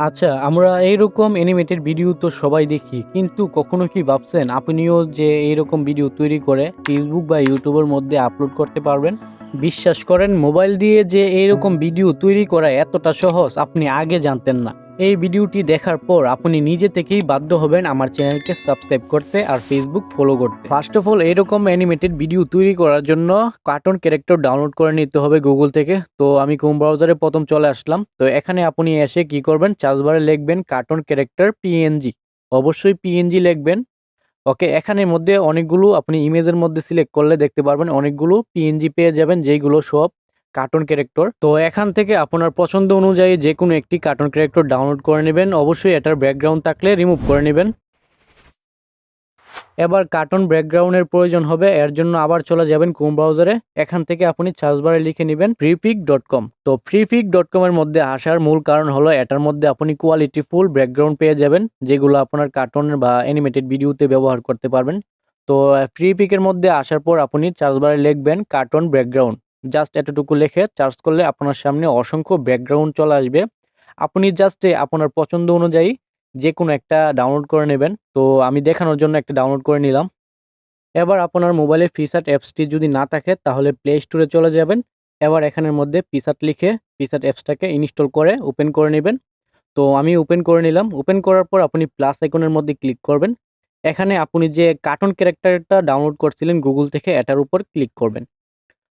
আচ্ছা, আমরা এইরকম অ্যানিমেটেড ভিডিও তো সবাই দেখি। কিন্তু কখনো কি ভাবছেন আপনিও যে এইরকম ভিডিও তৈরি করে Facebook বা YouTube এর মধ্যে আপলোড করতে পারবেন? বিশ্বাস করেন মোবাইল দিয়ে যে এইরকম ভিডিও তৈরি করা এতটা সহজ আপনি আগে জানতেন না। এই ভিডিওটি দেখার পর আপনি নিজে থেকেই বাধ্য হবেন আমার চ্যানেলকে সাবস্ক্রাইব করতে আর Facebook ফলো করতে। ফার্স্ট অফ অল এইরকম অ্যানিমেটেড ভিডিও তৈরি করার জন্য কার্টুন ক্যারেক্টার ডাউনলোড করে নিতে হবে গুগল থেকে। তো আমি ক্রোম ব্রাউজারে প্রথম চলে আসলাম। তো এখানে আপনি এসে কি করবেন, সার্চ বারে লিখবেন কার্টুন ক্যারেক্টার পিএনজি। অবশ্যই পিএনজি লিখবেন। ওকে, এখানের মধ্যে অনেকগুলো আপনি ইমেজের মধ্যে সিলেক্ট করলে দেখতে পারবেন অনেকগুলো পিএনজি পেয়ে যাবেন, যেইগুলো সব কার্টুন ক্যারেক্টার। তো এখান থেকে আপনার পছন্দ অনুযায়ী যে কোনো একটি কার্টুন ক্যারেক্টার ডাউনলোড করে নেবেন। অবশ্যই এটার ব্যাকগ্রাউন্ড থাকলে রিমুভ করে নেবেন। এবার কার্টুন ব্যাকগ্রাউন্ডের প্রয়োজন হবে, এর জন্য আবার চলে যাবেন ক্রোম ব্রাউজারে। এখান থেকে আপনি সার্চ বারে লিখে নেবেন freepik.com। তো freepik.com এর মধ্যে আসার মূল কারণ হলো এটার মধ্যে আপনি কোয়ালিটি ফুল ব্যাকগ্রাউন্ড পেয়ে যাবেন, যেগুলো আপনার কার্টুন বা অ্যানিমেটেড ভিডিওতে ব্যবহার করতে পারবেন। তো ফ্রিপিকের মধ্যে আসার পর আপনি সার্চ বারে লিখবেন কার্টুন ব্যাকগ্রাউন্ড। জাস্ট এতটুকু লিখে সার্চ করলে আপনার সামনে অসংখ্য ব্যাকগ্রাউন্ড চলে আসবে। আপনি জাস্ট আপনার পছন্দ অনুযায়ী যে কোনো একটা ডাউনলোড করে নেবেন। তো আমি দেখানোর জন্য একটা ডাউনলোড করে নিলাম। এবার আপনার মোবাইলে পিক্সার্ট অ্যাপসটি যদি না থাকে তাহলে প্লে স্টোরে চলে যাবেন। এবার এখানের মধ্যে পিক্সার্ট লিখে পিক্সার্ট অ্যাপসটাকে ইনস্টল করে ওপেন করে নেবেন। তো আমি ওপেন করে নিলাম। ওপেন করার পর আপনি প্লাস আইকনের মধ্যে ক্লিক করবেন। এখানে আপনি যে কার্টুন ক্যারেক্টারটা ডাউনলোড করছিলেন গুগল থেকে এটার উপর ক্লিক করবেন।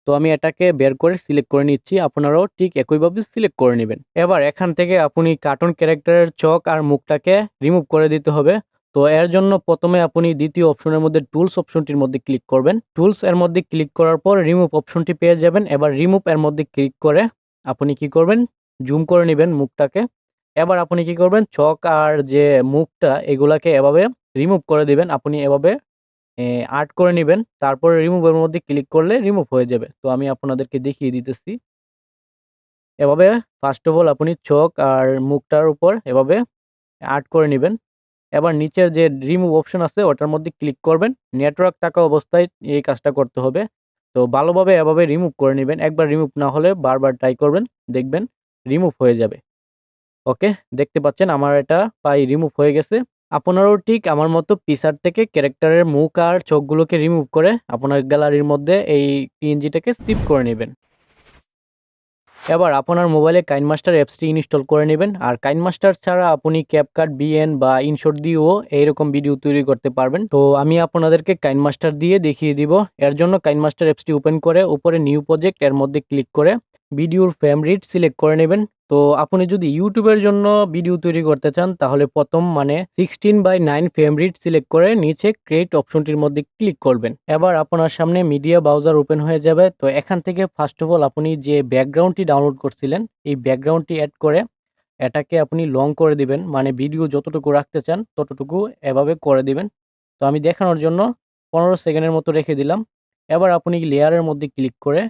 তো আমি এটাকে বের করে সিলেক্ট করে নিচ্ছি। আপনারাও ঠিক একইভাবে সিলেক্ট করে নেবেন। এবার এখান থেকে আপনি কার্টুন ক্যারেক্টারের চোখ আর মুখটাকে রিমুভ করে দিতে হবে। তো এর জন্য প্রথমে আপনি দ্বিতীয় অপশনের মধ্যে টুলস অপশনটির মধ্যে ক্লিক করবেন। টুলস এর মধ্যে ক্লিক করার পর রিমুভ অপশনটি পেয়ে যাবেন। এবার রিমুভ এর মধ্যে ক্লিক করে আপনি কি করবেন, জুম করে নেবেন মুখটাকে। এবার আপনি কি করবেন, চোখ আর যে মুখটা এগুলাকে এভাবে রিমুভ করে দিবেন। আপনি এভাবে আর্ট করে নিবেন। তারপরে রিমুভ এর মধ্যে ক্লিক করলে রিমুভ হয়ে যাবে। তো আমি আপনাদেরকে দেখিয়ে দিতেছি। এভাবে ফার্স্ট অফ অল আপনি চোখ আর মুখটার উপর এভাবে আর্ট করে নিবেন। এবার নিচের যে রিমুভ অপশন আছে ওটার মধ্যে ক্লিক করবেন। নেটওয়ার্ক থাকা অবস্থায় এই কাজটা করতে হবে। তো ভালোভাবে এভাবে রিমুভ করে নিবেন। একবার রিমুভ না হলে বারবার ট্রাই করবেন, দেখবেন রিমুভ হয়ে যাবে। ওকে, দেখতে পাচ্ছেন আমার এটা প্রায় রিমুভ হয়ে গেছে। আপনারাও ঠিক আমার মতো পিকচার থেকে ক্যারেক্টারের মুখ আর চোখগুলোকে রিমুভ করে আপনার গ্যালারির মধ্যে এই পিএনজিটাকে সেভ করে নেবেন। এবার আপনার মোবাইলে কাইনমাস্টার অ্যাপসটি ইনস্টল করে নেবেন। আর কাইনমাস্টার ছাড়া আপনি ক্যাপকাট বিএন বা ইনশট দিয়েও এইরকম ভিডিও তৈরি করতে পারবেন। তো আমি আপনাদেরকে কাইনমাস্টার দিয়ে দেখিয়ে দিব। এর জন্য কাইনমাস্টার অ্যাপসটি ওপেন করে উপরে নিউ প্রজেক্ট এর মধ্যে ক্লিক করে ভিডিওর ফ্রেম রেট সিলেক্ট করে নেবেন। তো আপনি যদি ইউটিউবের জন্য ভিডিও তৈরি করতে চান তাহলে প্রথম 16:9 ফ্রেম রেট সিলেক্ট করে নিচে ক্রিয়েট অপশনটির মধ্যে ক্লিক করবেন। এবার আপনার সামনে মিডিয়া ব্রাউজার ওপেন হয়ে যাবে। তো এখান থেকে ফার্স্ট অফ অল আপনি যে ব্যাকগ্রাউন্ডটি ডাউনলোড করছিলেন এই ব্যাকগ্রাউন্ডটি অ্যাড করে এটাকে আপনি লং করে দিবেন, মানে ভিডিও যতটুকু রাখতে চান ততটুকু এভাবে করে দিবেন। তো আমি দেখানোর জন্য 15 সেকেন্ডের মতো রেখে দিলাম। এবার আপনি লেয়ারের মধ্যে ক্লিক করে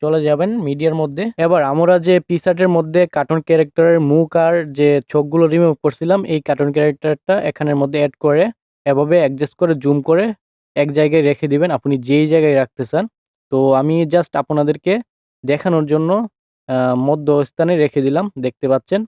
চলে যাবেন মিডিয়ার মধ্যে। এবার আমরা যে পিকচারের মধ্যে কার্টুন ক্যারেক্টারের মুখ আর যে চোখগুলো রিমুভ করছিলাম এই কার্টুন ক্যারেক্টারটা এখানের মধ্যে অ্যাড করে এভাবে অ্যাডজাস্ট করে জুম করে এক জায়গায় রেখে দিবেন আপনি যেই জায়গায় রাখতে চান। তো আমি জাস্ট আপনাদেরকে দেখানোর জন্য মধ্যস্থানে রেখে দিলাম, দেখতে পাচ্ছেন।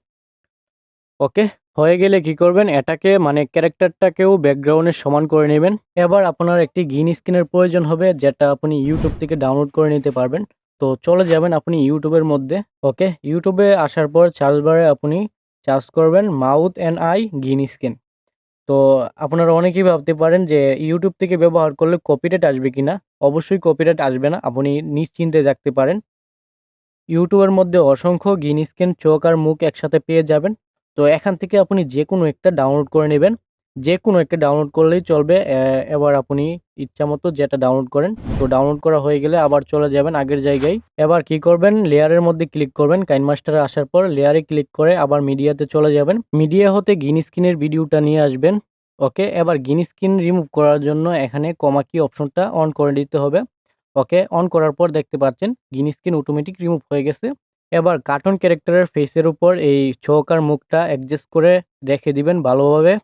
ওকে, হয়ে গেলে কি করবেন, এটাকে ক্যারেক্টারটাকেও ব্যাকগ্রাউন্ডের সমান করে নেবেন। এবার আপনার একটি গ্রিন স্ক্রিনের প্রয়োজন হবে যেটা আপনি ইউটিউব থেকে ডাউনলোড করে নিতে পারবেন। তো চলে যাবেন আপনি ইউটিউবের মধ্যে। ওকে, ইউটিউবে আসার পর সার্চ বারে আপনি সার্চ করবেন mouth and I green screen. তো আপনারা অনেকেই ভাবতে পারেন যে ইউটিউব থেকে ব্যবহার করলে কপিরাইট আসবে কিনা। অবশ্যই কপিরাইট আসবে না, আপনি নিশ্চিন্তে থাকতে পারেন। ইউটিউবের মধ্যে অসংখ্য গ্রিন স্ক্রিন চোখ আর মুখ একসাথে পেয়ে যাবেন। তো এখান থেকে আপনি যেকোনো একটা ডাউনলোড করে নেবেন। যেকোনো একটা ডাউনলোড করলেই চলবে। এবার আপনি ইচ্ছামতো যেটা ডাউনলোড করেন। তো ডাউনলোড করা হয়ে গেলে আবার চলে যাবেন আগের জায়গায়। এবার কি করবেন, লেয়ারের মধ্যে ক্লিক করবেন। কাইনমাস্টারে আসার পর লেয়ারে ক্লিক করে আবার মিডিয়াতে চলে যাবেন। মিডিয়া হতে গ্রিন স্ক্রিনের ভিডিওটা নিয়ে আসবেন। ওকে, এবার গ্রিন স্ক্রিন রিমুভ করার জন্য এখানে কমা কি অপশনটা অন করে দিতে হবে। ওকে, অন করার পর দেখতে পাচ্ছেন গ্রিন স্ক্রিন অটোমেটিক রিমুভ হয়ে গেছে। এবার কার্টুন ক্যারেক্টারের ফেসের উপর এই চোখ আর মুখটা অ্যাডজাস্ট করে রেখে দিবেন ভালোভাবে।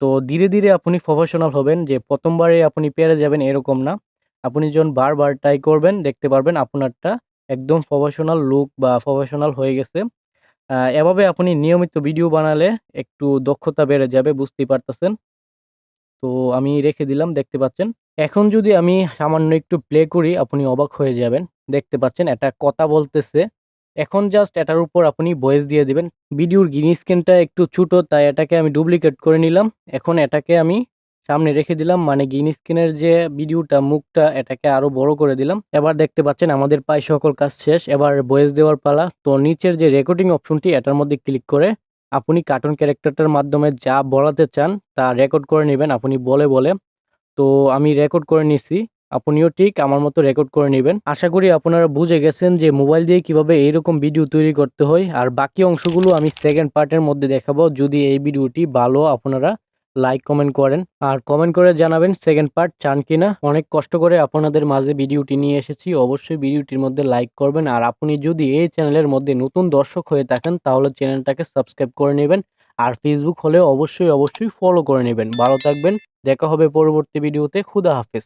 তো ধীরে ধীরে আপনি প্রফেশনাল হবেন, যে প্রথমবারে আপনি পেরে যাবেন এরকম না। আপনি যখন বারবার ট্রাই করবেন দেখতে পারবেন আপনারটা একদম প্রফেশনাল লুক বা প্রফেশনাল হয়ে গেছে। এভাবে আপনি নিয়মিত ভিডিও বানালে একটু দক্ষতা বেড়ে যাবে, বুঝতেই পারতেছেন। তো আমি রেখে দিলাম, দেখতে পাচ্ছেন। এখন যদি আমি সামান্য একটু প্লে করি আপনি অবাক হয়ে যাবেন। দেখতে পাচ্ছেন এটা কথা বলতেছে। এখন জাস্ট এটার উপর আপনি ভয়েস দিয়ে দিবেন। ভিডিওর গ্রিন স্ক্রিনটা একটু ছোট, তাই এটাকে আমি ডুপ্লিকেট করে নিলাম। এখন এটাকে আমি সামনে রেখে দিলাম, মানে গ্রিন স্ক্রিনের যে ভিডিওটা মুখটা এটাকে আরো বড় করে দিলাম। এবার দেখতে পাচ্ছেন আমাদের প্রায় সকল কাজ শেষ। এবার ভয়েস দেওয়ার পালা। তো নিচের যে রেকর্ডিং অপশনটি এটার মধ্যে ক্লিক করে আপনি কার্টুন ক্যারেক্টারটার মাধ্যমে যা বলাতে চান তা রেকর্ড করে নিবেন আপনি বলে, বলে। তো আমি রেকর্ড করে নিছি। আপনিও ঠিক আমার মতো রেকর্ড করে নিবেন। আশা করি আপনারা বুঝে গেছেন যে মোবাইল দিয়ে কিভাবে এইরকম ভিডিও তৈরি করতে হয়। আর বাকি অংশগুলো আমি সেকেন্ড পার্টের মধ্যে দেখাবো। যদি এই ভিডিওটি ভালো আপনারা লাইক কমেন্ট করেন, আর কমেন্ট করে জানাবেন সেকেন্ড পার্ট চান কিনা। অনেক কষ্ট করে আপনাদের মাঝে ভিডিওটি নিয়ে এসেছি। অবশ্যই ভিডিওটির মধ্যে লাইক করবেন। আর আপনি যদি এই চ্যানেলের মধ্যে নতুন দর্শক হয়ে থাকেন তাহলে চ্যানেলটাকে সাবস্ক্রাইব করে নেবেন। আর ফেসবুক হলে অবশ্যই ফলো করে নেবেন। ভালো থাকবেন। দেখা হবে পরবর্তী ভিডিওতে। খুদা হাফেজ।